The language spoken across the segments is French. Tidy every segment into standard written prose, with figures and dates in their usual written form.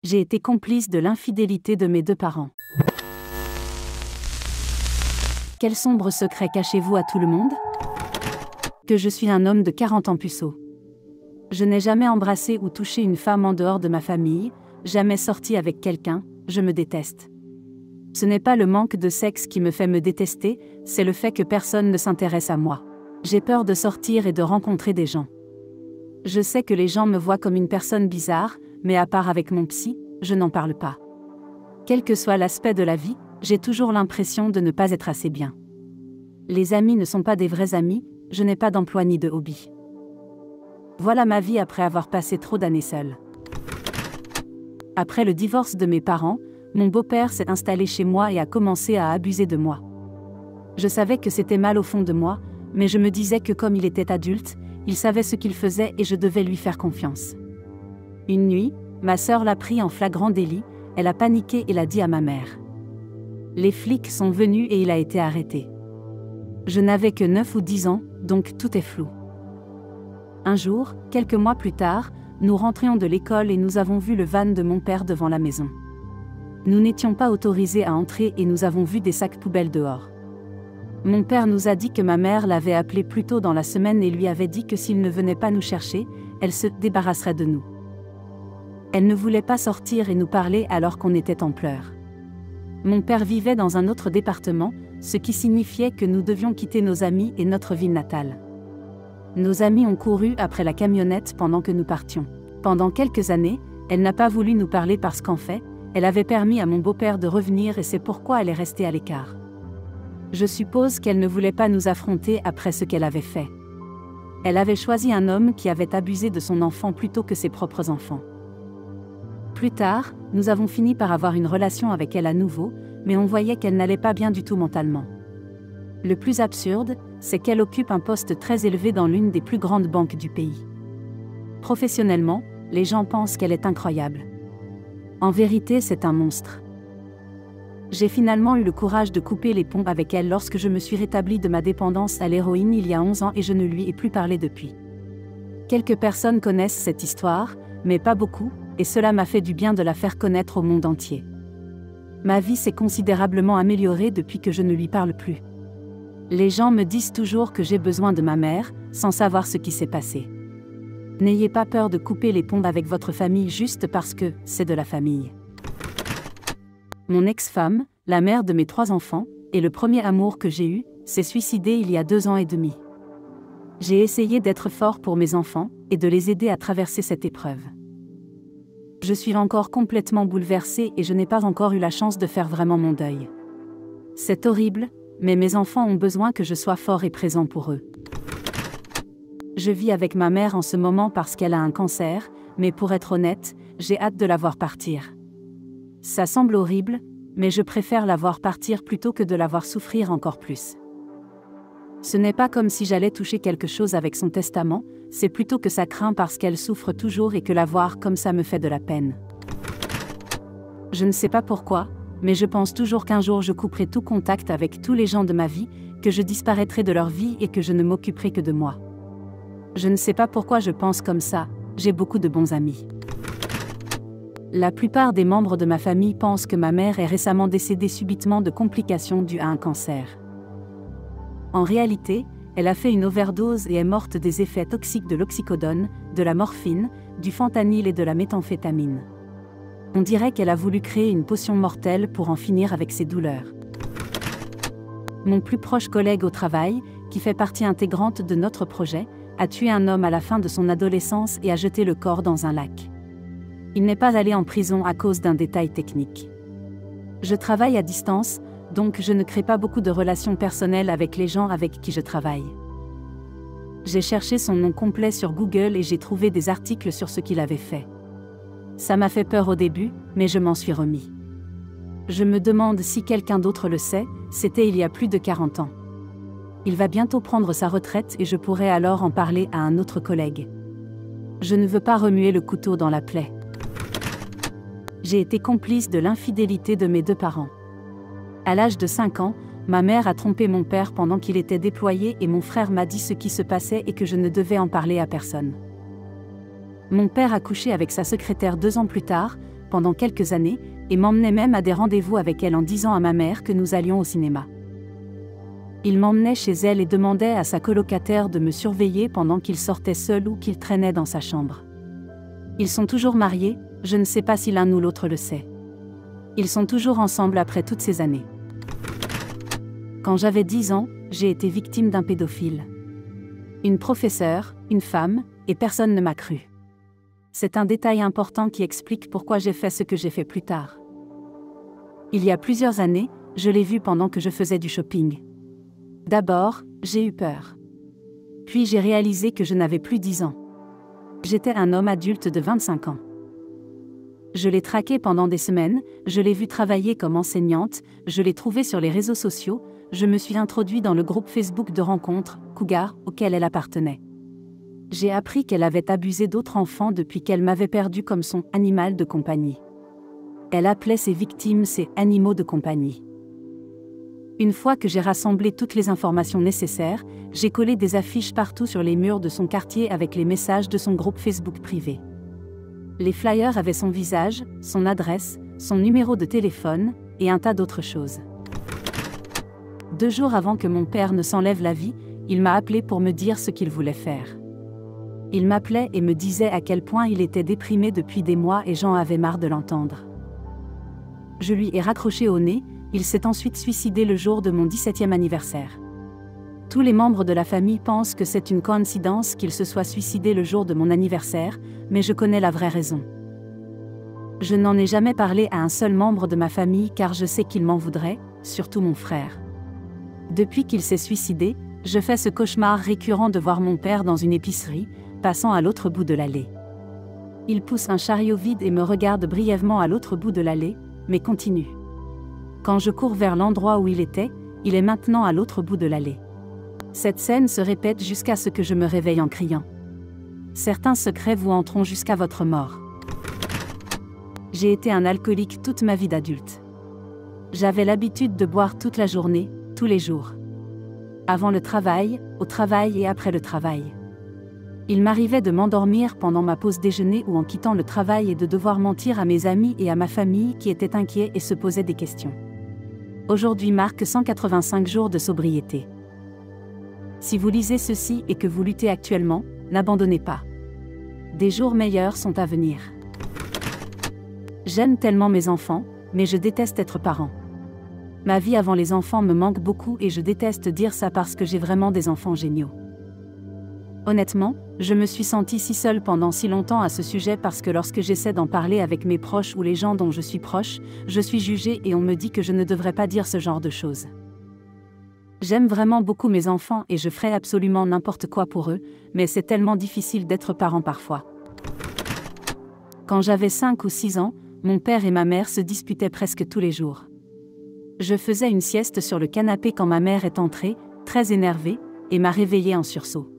J'ai été complice de l'infidélité de mes deux parents. Quel sombre secret cachez-vous à tout le monde? Que je suis un homme de 40 ans puceau. Je n'ai jamais embrassé ou touché une femme en dehors de ma famille, jamais sorti avec quelqu'un, je me déteste. Ce n'est pas le manque de sexe qui me fait me détester, c'est le fait que personne ne s'intéresse à moi. J'ai peur de sortir et de rencontrer des gens. Je sais que les gens me voient comme une personne bizarre, mais à part avec mon psy, je n'en parle pas. Quel que soit l'aspect de la vie, j'ai toujours l'impression de ne pas être assez bien. Les amis ne sont pas des vrais amis, je n'ai pas d'emploi ni de hobby. Voilà ma vie après avoir passé trop d'années seule. Après le divorce de mes parents, mon beau-père s'est installé chez moi et a commencé à abuser de moi. Je savais que c'était mal au fond de moi, mais je me disais que comme il était adulte, il savait ce qu'il faisait et je devais lui faire confiance. Une nuit, ma sœur l'a pris en flagrant délit, elle a paniqué et l'a dit à ma mère. Les flics sont venus et il a été arrêté. Je n'avais que 9 ou 10 ans, donc tout est flou. Un jour, quelques mois plus tard, nous rentrions de l'école et nous avons vu le van de mon père devant la maison. Nous n'étions pas autorisés à entrer et nous avons vu des sacs poubelles dehors. Mon père nous a dit que ma mère l'avait appelé plus tôt dans la semaine et lui avait dit que s'il ne venait pas nous chercher, elle se débarrasserait de nous. Elle ne voulait pas sortir et nous parler alors qu'on était en pleurs. Mon père vivait dans un autre département, ce qui signifiait que nous devions quitter nos amis et notre ville natale. Nos amis ont couru après la camionnette pendant que nous partions. Pendant quelques années, elle n'a pas voulu nous parler parce qu'en fait, elle avait permis à mon beau-père de revenir et c'est pourquoi elle est restée à l'écart. Je suppose qu'elle ne voulait pas nous affronter après ce qu'elle avait fait. Elle avait choisi un homme qui avait abusé de son enfant plutôt que ses propres enfants. Plus tard, nous avons fini par avoir une relation avec elle à nouveau, mais on voyait qu'elle n'allait pas bien du tout mentalement. Le plus absurde, c'est qu'elle occupe un poste très élevé dans l'une des plus grandes banques du pays. Professionnellement, les gens pensent qu'elle est incroyable. En vérité, c'est un monstre. J'ai finalement eu le courage de couper les ponts avec elle lorsque je me suis rétablie de ma dépendance à l'héroïne il y a 11 ans et je ne lui ai plus parlé depuis. Quelques personnes connaissent cette histoire, mais pas beaucoup, et cela m'a fait du bien de la faire connaître au monde entier. Ma vie s'est considérablement améliorée depuis que je ne lui parle plus. Les gens me disent toujours que j'ai besoin de ma mère, sans savoir ce qui s'est passé. N'ayez pas peur de couper les ponts avec votre famille juste parce que c'est de la famille. Mon ex-femme, la mère de mes 3 enfants, et le premier amour que j'ai eu, s'est suicidée il y a 2 ans et demi. J'ai essayé d'être fort pour mes enfants, et de les aider à traverser cette épreuve. Je suis encore complètement bouleversée et je n'ai pas encore eu la chance de faire vraiment mon deuil. C'est horrible, mais mes enfants ont besoin que je sois fort et présent pour eux. Je vis avec ma mère en ce moment parce qu'elle a un cancer, mais pour être honnête, j'ai hâte de la voir partir. Ça semble horrible, mais je préfère la voir partir plutôt que de la voir souffrir encore plus. Ce n'est pas comme si j'allais toucher quelque chose avec son testament, c'est plutôt que ça craint parce qu'elle souffre toujours et que la voir comme ça me fait de la peine. Je ne sais pas pourquoi, mais je pense toujours qu'un jour je couperai tout contact avec tous les gens de ma vie, que je disparaîtrai de leur vie et que je ne m'occuperai que de moi. Je ne sais pas pourquoi je pense comme ça, j'ai beaucoup de bons amis. La plupart des membres de ma famille pensent que ma mère est récemment décédée subitement de complications dues à un cancer. En réalité, elle a fait une overdose et est morte des effets toxiques de l'oxycodone, de la morphine, du fentanyl et de la méthamphétamine. On dirait qu'elle a voulu créer une potion mortelle pour en finir avec ses douleurs. Mon plus proche collègue au travail, qui fait partie intégrante de notre projet, a tué un homme à la fin de son adolescence et a jeté le corps dans un lac. Il n'est pas allé en prison à cause d'un détail technique. Je travaille à distance, donc je ne crée pas beaucoup de relations personnelles avec les gens avec qui je travaille. J'ai cherché son nom complet sur Google et j'ai trouvé des articles sur ce qu'il avait fait. Ça m'a fait peur au début, mais je m'en suis remis. Je me demande si quelqu'un d'autre le sait, c'était il y a plus de 40 ans. Il va bientôt prendre sa retraite et je pourrai alors en parler à un autre collègue. Je ne veux pas remuer le couteau dans la plaie. J'ai été complice de l'infidélité de mes 2 parents. À l'âge de 5 ans, ma mère a trompé mon père pendant qu'il était déployé et mon frère m'a dit ce qui se passait et que je ne devais en parler à personne. Mon père a couché avec sa secrétaire 2 ans plus tard, pendant quelques années, et m'emmenait même à des rendez-vous avec elle en disant à ma mère que nous allions au cinéma. Il m'emmenait chez elle et demandait à sa colocataire de me surveiller pendant qu'il sortait seul ou qu'il traînait dans sa chambre. Ils sont toujours mariés, je ne sais pas si l'un ou l'autre le sait. Ils sont toujours ensemble après toutes ces années. Quand j'avais 10 ans, j'ai été victime d'un pédophile. Une professeure, une femme, et personne ne m'a cru. C'est un détail important qui explique pourquoi j'ai fait ce que j'ai fait plus tard. Il y a plusieurs années, je l'ai vu pendant que je faisais du shopping. D'abord, j'ai eu peur. Puis j'ai réalisé que je n'avais plus 10 ans. J'étais un homme adulte de 25 ans. Je l'ai traqué pendant des semaines, je l'ai vu travailler comme enseignante, je l'ai trouvé sur les réseaux sociaux, je me suis introduit dans le groupe Facebook de rencontres, Cougar, auquel elle appartenait. J'ai appris qu'elle avait abusé d'autres enfants depuis qu'elle m'avait perdu comme son « animal de compagnie ». Elle appelait ses victimes ses « animaux de compagnie ». Une fois que j'ai rassemblé toutes les informations nécessaires, j'ai collé des affiches partout sur les murs de son quartier avec les messages de son groupe Facebook privé. Les flyers avaient son visage, son adresse, son numéro de téléphone, et un tas d'autres choses. 2 jours avant que mon père ne s'enlève la vie, il m'a appelé pour me dire ce qu'il voulait faire. Il m'appelait et me disait à quel point il était déprimé depuis des mois et j'en avais marre de l'entendre. Je lui ai raccroché au nez, il s'est ensuite suicidé le jour de mon 17e anniversaire. Tous les membres de la famille pensent que c'est une coïncidence qu'il se soit suicidé le jour de mon anniversaire, mais je connais la vraie raison. Je n'en ai jamais parlé à un seul membre de ma famille car je sais qu'il m'en voudrait, surtout mon frère. Depuis qu'il s'est suicidé, je fais ce cauchemar récurrent de voir mon père dans une épicerie, passant à l'autre bout de l'allée. Il pousse un chariot vide et me regarde brièvement à l'autre bout de l'allée, mais continue. Quand je cours vers l'endroit où il est maintenant à l'autre bout de l'allée. Cette scène se répète jusqu'à ce que je me réveille en criant. Certains secrets vous hanteront jusqu'à votre mort. J'ai été un alcoolique toute ma vie d'adulte. J'avais l'habitude de boire toute la journée, tous les jours. Avant le travail, au travail et après le travail. Il m'arrivait de m'endormir pendant ma pause déjeuner ou en quittant le travail et de devoir mentir à mes amis et à ma famille qui étaient inquiets et se posaient des questions. Aujourd'hui marque 185 jours de sobriété. Si vous lisez ceci et que vous luttez actuellement, n'abandonnez pas. Des jours meilleurs sont à venir. J'aime tellement mes enfants, mais je déteste être parent. Ma vie avant les enfants me manque beaucoup et je déteste dire ça parce que j'ai vraiment des enfants géniaux. Honnêtement, je me suis sentie si seule pendant si longtemps à ce sujet parce que lorsque j'essaie d'en parler avec mes proches ou les gens dont je suis proche, je suis jugée et on me dit que je ne devrais pas dire ce genre de choses. J'aime vraiment beaucoup mes enfants et je ferai absolument n'importe quoi pour eux, mais c'est tellement difficile d'être parent parfois. Quand j'avais 5 ou 6 ans, mon père et ma mère se disputaient presque tous les jours. Je faisais une sieste sur le canapé quand ma mère est entrée, très énervée, et m'a réveillée en sursaut.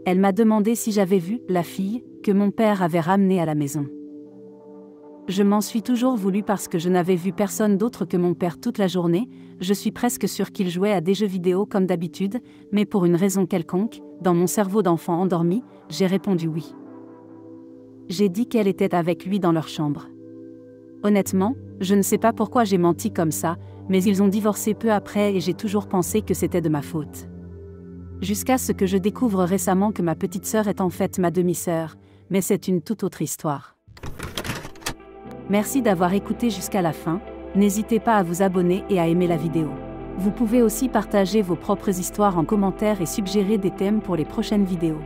Elle m'a demandé si j'avais vu la fille que mon père avait ramenée à la maison. Je m'en suis toujours voulu parce que je n'avais vu personne d'autre que mon père toute la journée, je suis presque sûre qu'il jouait à des jeux vidéo comme d'habitude, mais pour une raison quelconque, dans mon cerveau d'enfant endormi, j'ai répondu oui. J'ai dit qu'elle était avec lui dans leur chambre. Honnêtement, je ne sais pas pourquoi j'ai menti comme ça, mais ils ont divorcé peu après et j'ai toujours pensé que c'était de ma faute. Jusqu'à ce que je découvre récemment que ma petite sœur est en fait ma demi-sœur, mais c'est une toute autre histoire. Merci d'avoir écouté jusqu'à la fin, n'hésitez pas à vous abonner et à aimer la vidéo. Vous pouvez aussi partager vos propres histoires en commentaire et suggérer des thèmes pour les prochaines vidéos.